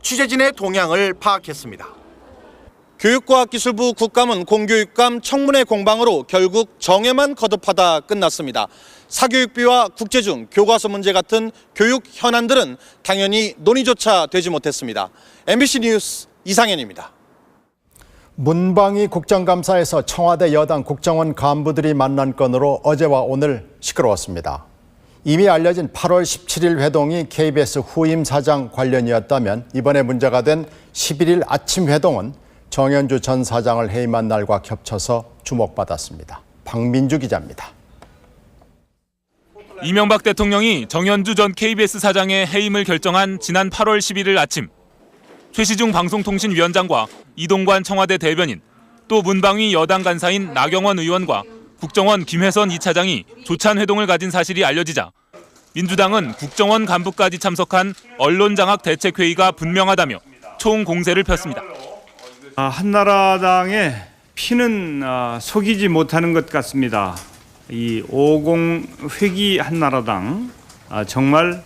취재진의 동향을 파악했습니다. 교육과학기술부 국감은 공교육감 청문회 공방으로 결국 정회만 거듭하다 끝났습니다. 사교육비와 국제중, 교과서 문제 같은 교육 현안들은 당연히 논의조차 되지 못했습니다. MBC 뉴스 이상현입니다. 문방위 국정감사에서 청와대 여당 국정원 간부들이 만난 건으로 어제와 오늘 시끄러웠습니다. 이미 알려진 8월 17일 회동이 KBS 후임 사장 관련이었다면 이번에 문제가 된 11일 아침 회동은 정현주 전 사장을 해임한 날과 겹쳐서 주목받았습니다. 박민주 기자입니다. 이명박 대통령이 정현주 전 KBS 사장의 해임을 결정한 지난 8월 11일 아침, 최시중 방송통신위원장과 이동관 청와대 대변인, 또 문방위 여당 간사인 나경원 의원과 국정원 김혜선 2차장이 조찬 회동을 가진 사실이 알려지자 민주당은 국정원 간부까지 참석한 언론장악 대책회의가 분명하다며 총공세를 폈습니다. 한나라당의 피는 속이지 못하는 것 같습니다. 이 50 회기 한나라당 정말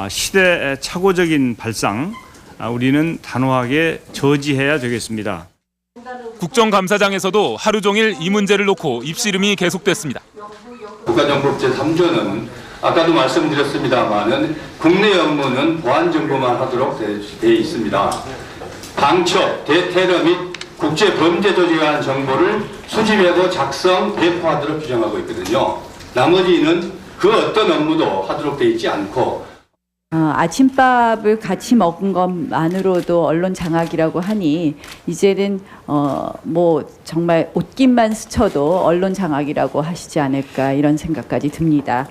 시대착오적인 발상, 우리는 단호하게 저지해야 되겠습니다. 국정감사장에서도 하루 종일 이 문제를 놓고 입씨름이 계속됐습니다. 국가정보법 제3조는 아까도 말씀드렸습니다마는 국내 업무는 보안정보만 하도록 되어 있습니다. 방첩, 대테러 및 국제범죄 조직에 관한 정보를 수집하고 작성, 배포하도록 규정하고 있거든요. 나머지는 그 어떤 업무도 하도록 되어 있지 않고 아침밥을 같이 먹은 것만으로도 언론 장악이라고 하니 이제는 뭐 정말 옷깃만 스쳐도 언론 장악이라고 하시지 않을까 이런 생각까지 듭니다.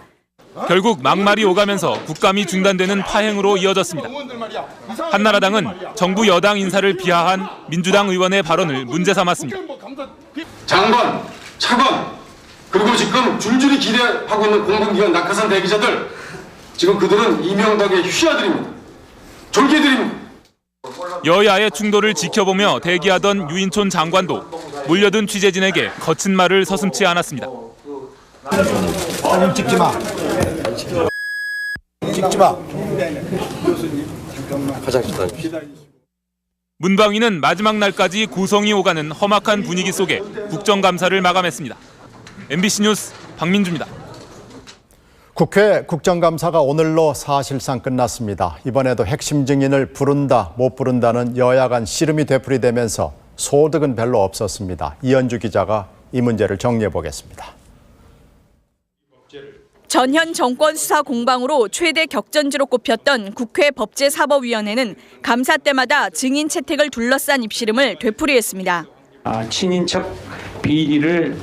결국 막말이 오가면서 국감이 중단되는 파행으로 이어졌습니다. 한나라당은 정부 여당 인사를 비하한 민주당 의원의 발언을 문제 삼았습니다. 장관, 차관, 그리고 지금 줄줄이 기대하고 있는 공공기관 낙하산 대기자들, 지금 그들은 이명박의 휘하들입니다. 졸개들입니다. 여야의 충돌을 지켜보며 대기하던 유인촌 장관도 몰려든 취재진에게 거친 말을 서슴지 않았습니다. 사진 찍지 마. 찍지 마. 문방위는 마지막 날까지 고성이 오가는 험악한 분위기 속에 국정감사를 마감했습니다. MBC 뉴스 박민주입니다. 국회 국정감사가 오늘로 사실상 끝났습니다. 이번에도 핵심 증인을 부른다, 못 부른다는 여야 간 씨름이 되풀이되면서 소득은 별로 없었습니다. 이현주 기자가 이 문제를 정리해 보겠습니다. 전현 정권 수사 공방으로 최대 격전지로 꼽혔던 국회 법제사법위원회는 감사 때마다 증인 채택을 둘러싼 입씨름을 되풀이했습니다. 친인척 비리를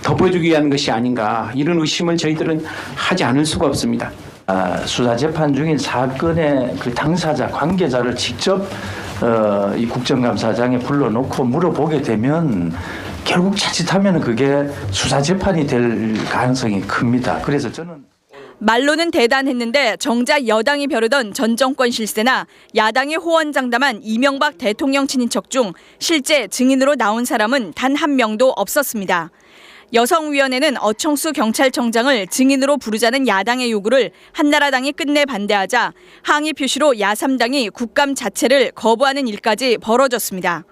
덮어주기 위한 것이 아닌가, 이런 의심을 저희들은 하지 않을 수가 없습니다. 수사 재판 중인 사건의 그 당사자, 관계자를 직접 이 국정감사장에 불러놓고 물어보게 되면 결국 자칫하면 그게 수사 재판이 될 가능성이 큽니다. 그래서 저는 말로는 대단했는데 정작 여당이 벼르던 전 정권 실세나 야당이 호언장담한 이명박 대통령 친인척 중 실제 증인으로 나온 사람은 단 한 명도 없었습니다. 여성위원회는 어청수 경찰청장을 증인으로 부르자는 야당의 요구를 한나라당이 끝내 반대하자 항의 표시로 야3당이 국감 자체를 거부하는 일까지 벌어졌습니다.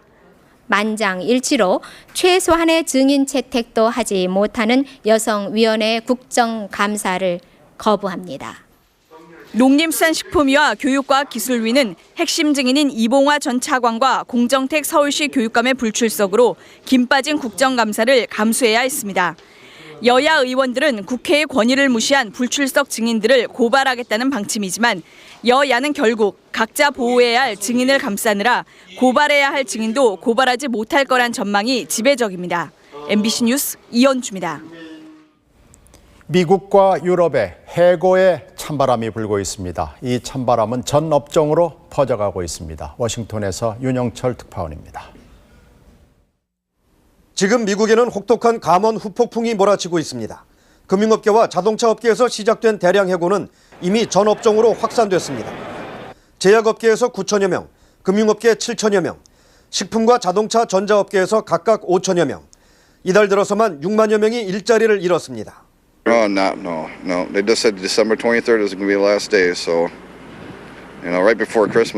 만장일치로 최소한의 증인 채택도 하지 못하는 여성위원회 국정감사를 거부합니다. 농림수산식품위와 교육과학기술위는 핵심 증인인 이봉화 전 차관과 공정택 서울시 교육감의 불출석으로 김 빠진 국정감사를 감수해야 했습니다. 여야 의원들은 국회의 권위를 무시한 불출석 증인들을 고발하겠다는 방침이지만 여야는 결국 각자 보호해야 할 증인을 감싸느라 고발해야 할 증인도 고발하지 못할 거란 전망이 지배적입니다. MBC 뉴스 이현주입니다. 미국과 유럽에 해고의 찬바람이 불고 있습니다. 이 찬바람은 전 업종으로 퍼져가고 있습니다. 워싱턴에서 윤영철 특파원입니다. 지금 미국에는 혹독한 감원 후폭풍이 몰아치고 있습니다. 금융업계와 자동차업계에서 시작된 대량 해고는 이미 전 업종으로 확산됐습니다. 제약업계에서 9천여 명, 금융업계 7천여 명, 식품과 자동차 전자업계에서 각각 5천여 명, 이달 들어서만 6만여 명이 일자리를 잃었습니다. No. They just said December 23rd is going to be the last day, so right before Christmas.